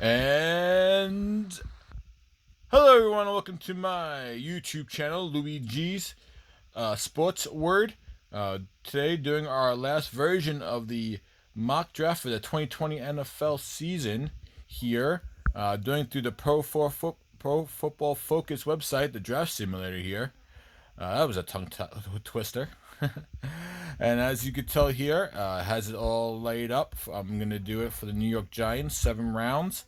And hello, everyone, and welcome to my YouTube channel, Luigi's Sports Word. Today, doing our last version of the mock draft for the 2020 NFL season here, doing through the Pro Football Focus website, the draft simulator here. That was a tongue twister. And as you could tell here, has it all laid up. I'm going to do it for the New York Giants, 7 rounds.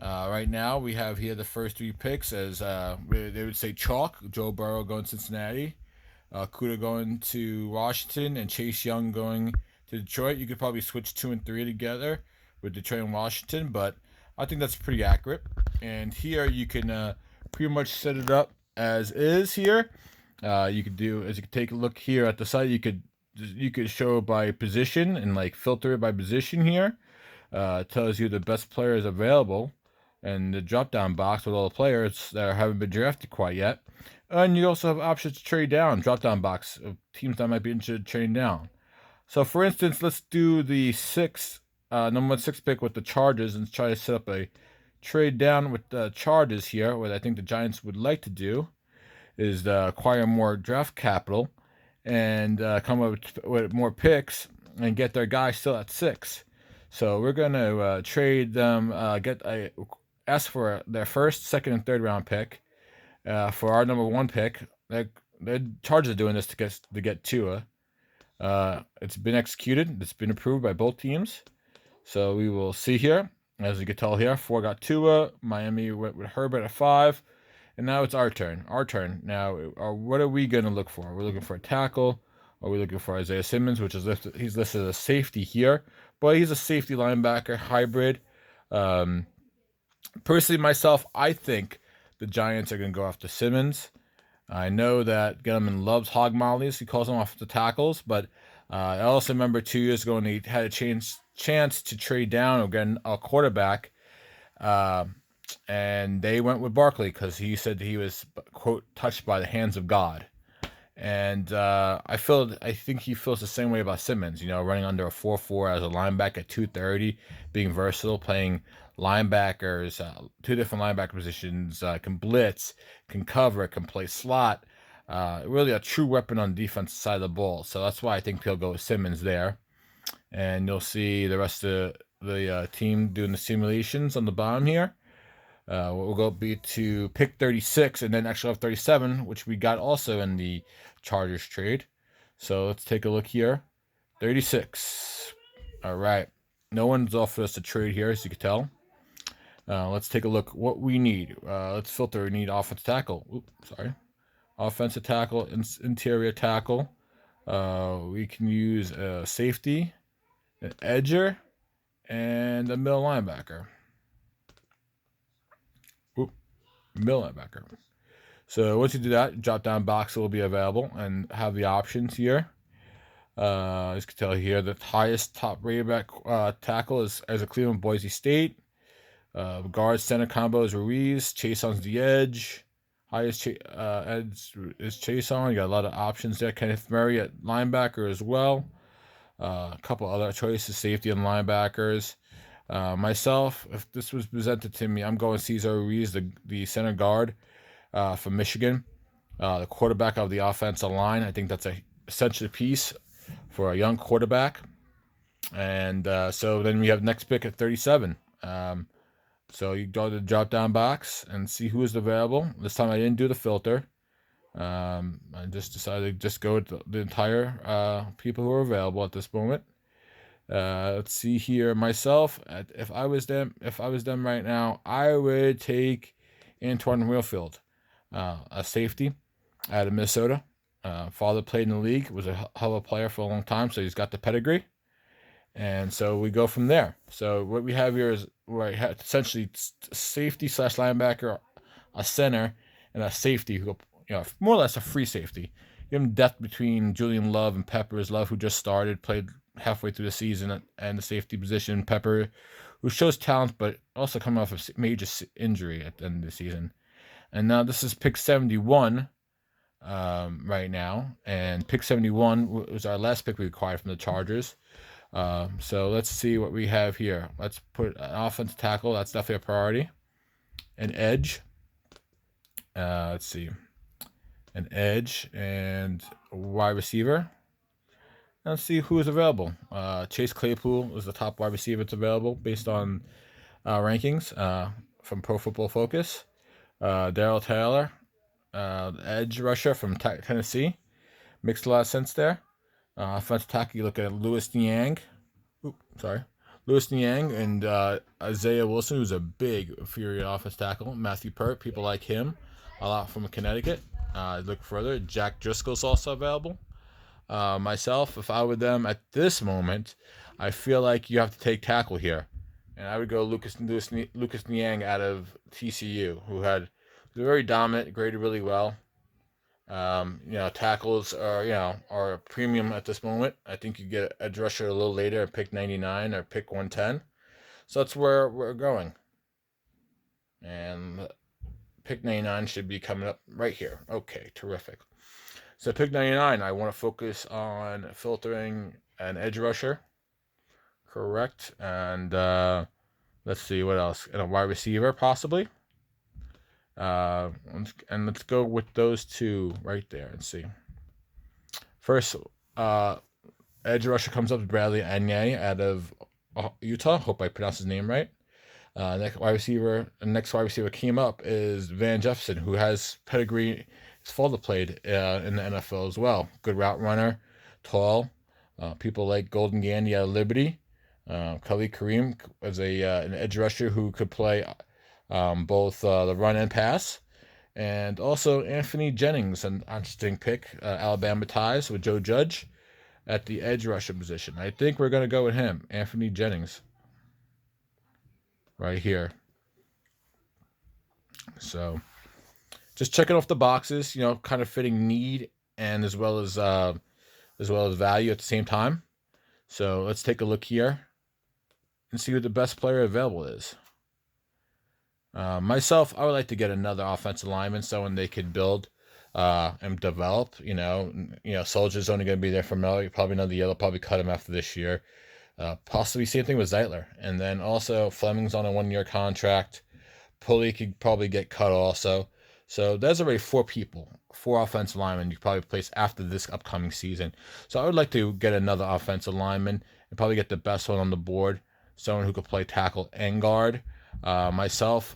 Right now, we have here the first 3 picks as they would say chalk. Joe Burrow going to Cincinnati, Kuda going to Washington, and Chase Young going to Detroit. You could probably switch 2 and 3 together with Detroit and Washington, but I think that's pretty accurate. And here you can pretty much set it up as is here. You could do, as you could take a look here at the site, you could show by position and like filter it by position here. It tells you the best players available and the drop down box with all the players that haven't been drafted quite yet. And you also have options to trade down, drop down box of teams that might be interested in trading down. So for instance, let's do the number 6 pick with the Chargers and try to set up a trade down with the Chargers here. What I think the Giants would like to do is acquire more draft capital and come up with more picks and get their guy still at 6. So we're going to trade them, ask for their first, second, and third round pick for our number 1 pick. The Chargers are doing this to get Tua. It's been executed. It's been approved by both teams. So we will see here. As you can tell here, 4 got Tua. Miami went with Herbert at 5. And now it's our turn. Now, what are we going to look for? We're looking for a tackle. Are we looking for Isaiah Simmons, which is he's listed as a safety here, but he's a safety linebacker hybrid. Personally, myself, I think the Giants are going to go after Simmons. I know that Gettleman loves hog mollies. He calls them off the tackles, but I also remember 2 years ago when he had a chance to trade down or get a quarterback. And they went with Barkley because he said he was, quote, touched by the hands of God. And I think he feels the same way about Simmons, running under a 4.4 as a linebacker at 230, being versatile, playing linebackers, 2 different linebacker positions, can blitz, can cover, can play slot. Really a true weapon on the defensive side of the ball. So that's why I think he'll go with Simmons there. And you'll see the rest of the team doing the simulations on the bottom here. We'll go to pick 36 and then actually have 37, which we got also in the Chargers trade. So let's take a look here. 36. All right. No one's offered us a trade here, as you can tell. Let's take a look what we need. Let's filter. We need offensive tackle. Offensive tackle, interior tackle. We can use a safety, an edger, and a middle linebacker. Middle linebacker. So once you do that, drop down box will be available and have the options here. As you can tell here, the highest top rated tackle is as a Cleveland Boise State. Guard center combo is Ruiz. Chaison's the edge. Highest edge is Chason. You got a lot of options there. Kenneth Murray at linebacker as well. A couple other choices, safety and linebackers. Myself, if this was presented to me, I'm going Cesar Ruiz, the center guard from Michigan, the quarterback of the offensive line. I think that's a essential piece for a young quarterback. And so then we have next pick at 37. So you go to the drop-down box and see who is available. This time I didn't do the filter. I just decided to just go with the entire people who are available at this moment. Let's see here. Myself, if I was them right now, I would take Antoine Winfield, a safety out of Minnesota. Father played in the league, was a hell of a player for a long time, so he's got the pedigree. And so we go from there. So what we have here is essentially safety / linebacker, a center, and a safety who, more or less a free safety. You have depth between Julian Love and Peppers. Love, who just started, played halfway through the season and the safety position. Pepper, who shows talent, but also coming off a major injury at the end of the season. And now this is pick 71 right now. And pick 71 was our last pick we acquired from the Chargers. So let's see what we have here. Let's put an offensive tackle. That's definitely a priority. An edge. Let's see. An edge and a wide receiver. Let's see who is available. Chase Claypool is the top wide receiver that's available based on rankings from Pro Football Focus. Darrell Taylor, edge rusher from Tennessee. Makes a lot of sense there. Offensive tackle, you look at Louis Niang. Louis Niang and Isaiah Wilson, who's a big inferior offensive tackle. Matthew Pert, people like him a lot from Connecticut. Look further, Jack Driscoll's also available. Myself, if I were them at this moment, I feel like you have to take tackle here. And I would go Lucas Niang out of TCU, who was very dominant, graded really well. Tackles are a premium at this moment. I think you get an edge rusher a little later at pick 99 or pick 110. So that's where we're going. And pick 99 should be coming up right here. Okay, terrific. So pick 99, I want to focus on filtering an edge rusher. Correct. And let's see what else. And a wide receiver, possibly. And let's go with those two right there and see. First, edge rusher comes up to Bradley Anye out of Utah. Hope I pronounced his name right. Next wide receiver came up is Van Jefferson, who has pedigree. His father played in the NFL as well. Good route runner, tall. People like Golden Gandy out of Liberty. Khalid Kareem was an edge rusher who could play both the run and pass. And also Anthony Jennings, an interesting pick, Alabama ties with Joe Judge at the edge rusher position. I think we're going to go with him, Anthony Jennings, right here. So just checking off the boxes, kind of fitting need and as well as value at the same time. So let's take a look here and see who the best player available is. Myself, I would like to get another offensive lineman, someone they could build and develop. Soldier's only going to be there for probably another year. They'll probably cut him after this year. Possibly same thing with Zeitler. And then also Fleming's on a 1-year contract. Pulley could probably get cut also. So there's already 4 offensive linemen you could probably place after this upcoming season. So I would like to get another offensive lineman and probably get the best one on the board, someone who could play tackle and guard. Myself,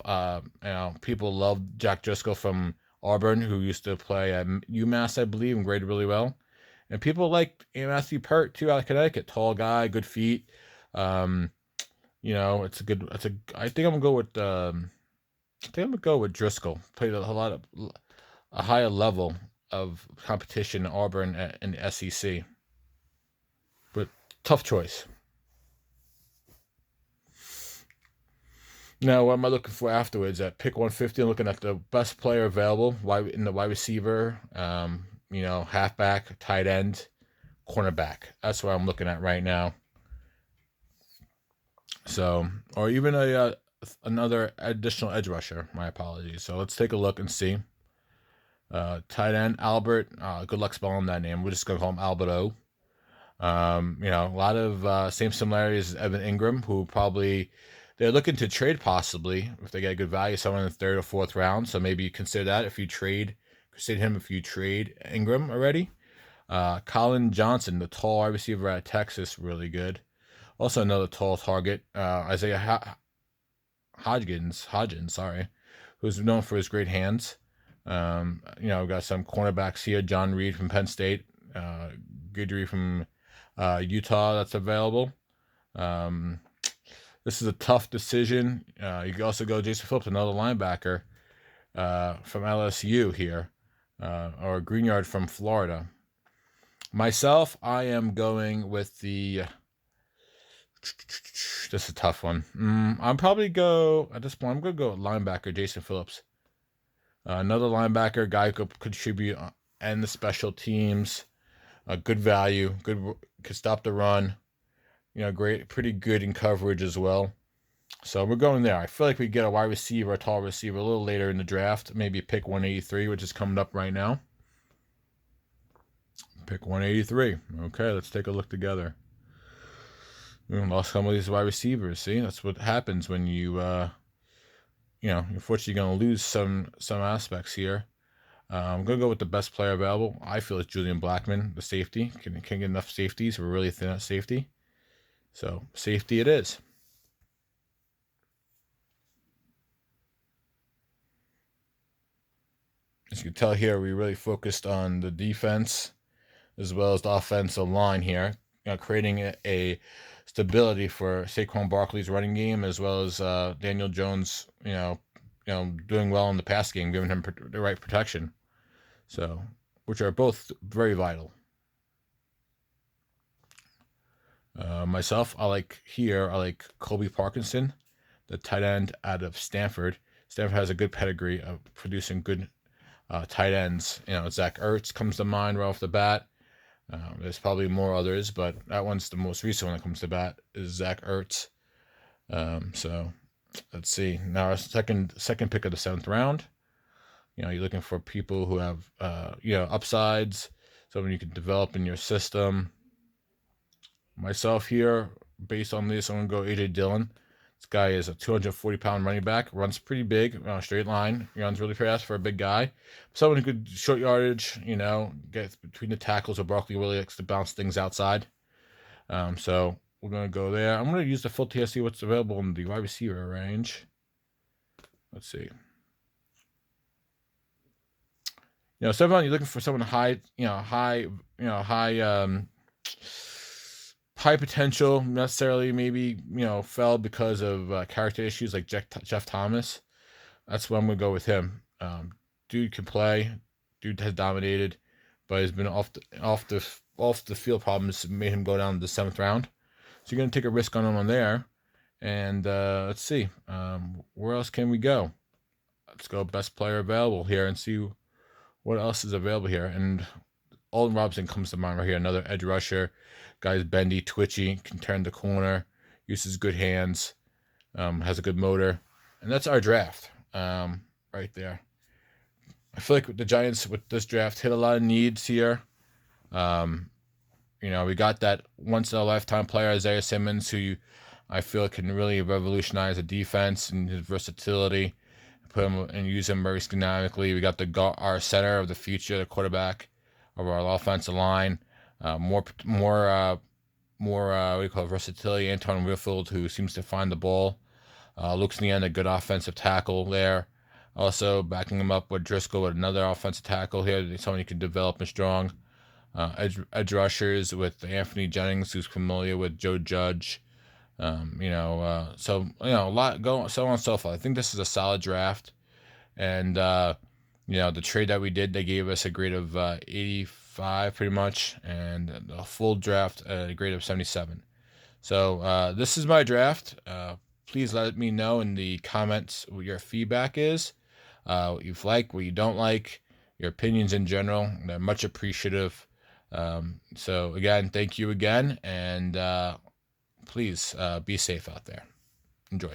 people love Jack Driscoll from Auburn, who used to play at UMass, I believe, and graded really well. And people like Matthew Pert too, out of Connecticut, tall guy, good feet. I think I'm gonna go with Driscoll. Played a higher level of competition in Auburn in the SEC, but tough choice. Now, what am I looking for afterwards? At pick 150, I'm looking at the best player available in the wide receiver, halfback, tight end, cornerback. That's what I'm looking at right now. So, or even another additional edge rusher. My apologies. So let's take a look and see. Tight end, Albert. Good luck spelling that name. We're just going to call him Albert O. A lot of same similarities as Evan Ingram, who probably they're looking to trade possibly if they get a good value, someone in the 3rd or 4th round. So maybe consider that if you trade Ingram already. Colin Johnson, the tall wide receiver out of Texas, really good. Also another tall target, Isaiah Hodgins, who's known for his great hands. We've got some cornerbacks here. John Reed from Penn State, Goodry from Utah that's available. This is a tough decision. You can also go Jason Phillips, another linebacker from LSU here, or Greenyard from Florida. Myself, I am going with this is a tough one. I'm probably at this point, I'm going to go with linebacker Jason Phillips. Another linebacker, guy who could contribute and the special teams. Good value, could stop the run. Great, pretty good in coverage as well. So we're going there. I feel like we get a wide receiver, a tall receiver, a little later in the draft. Maybe pick 183, which is coming up right now. Pick 183. Okay, let's take a look together. We lost some of these wide receivers. See, that's what happens when you, unfortunately, you're going to lose some aspects here. I'm going to go with the best player available. I feel it's Julian Blackmon, the safety. Can get enough safeties. We're really thin at safety. So, safety it is. As you can tell here, we really focused on the defense as well as the offensive line here, creating a stability for Saquon Barkley's running game, as well as Daniel Jones, doing well in the pass game, giving him the right protection. So, which are both very vital. Myself, I like Colby Parkinson, the tight end out of Stanford. Stanford has a good pedigree of producing good tight ends. Zach Ertz comes to mind right off the bat. There's probably more others, but that one's the most recent one that comes to bat is Zach Ertz. So let's see. Now our second pick of the 7th round. You're looking for people who have upsides, someone you can develop in your system. Myself here, based on this, I'm gonna go AJ Dillon. This guy is a 240-pound running back, runs pretty big, straight line, runs really fast for a big guy. Someone who could short yardage, get between the tackles. Or Barkley really likes to bounce things outside. So we're going to go there. I'm going to use the filter here to see what's available in the wide receiver range. Let's see. 7 you're looking for someone high potential, necessarily maybe, fell because of character issues like Jeff Thomas. That's why I'm going to go with him. Dude can play. Dude has dominated, but has been off the field problems made him go down to the 7th round. So you're going to take a risk on him on there. And let's see. Where else can we go? Let's go best player available here and see what else is available here. And Alden Robinson comes to mind right here. Another edge rusher. Guy's bendy, twitchy, can turn the corner, uses good hands, has a good motor. And that's our draft right there. I feel like the Giants with this draft hit a lot of needs here. We got that once-in-a-lifetime player, Isaiah Simmons, who I feel can really revolutionize the defense and his versatility, put him and use him very dynamically. We got our center of the future, the quarterback of our offensive line. More versatility. Anton Winfield, who seems to find the ball. Luke Leanne, a good offensive tackle there. Also backing him up with Driscoll with another offensive tackle here, someone you can develop and strong. Edge rushers with Anthony Jennings, who's familiar with Joe Judge. A lot going, so on and so forth. I think this is a solid draft. And, the trade that we did, they gave us a grade of 85 pretty much, and a full draft, a grade of 77. So this is my draft. Please let me know in the comments what your feedback is, what you like, what you don't like, your opinions in general. They're much appreciative. So again, thank you again, and please be safe out there. Enjoy.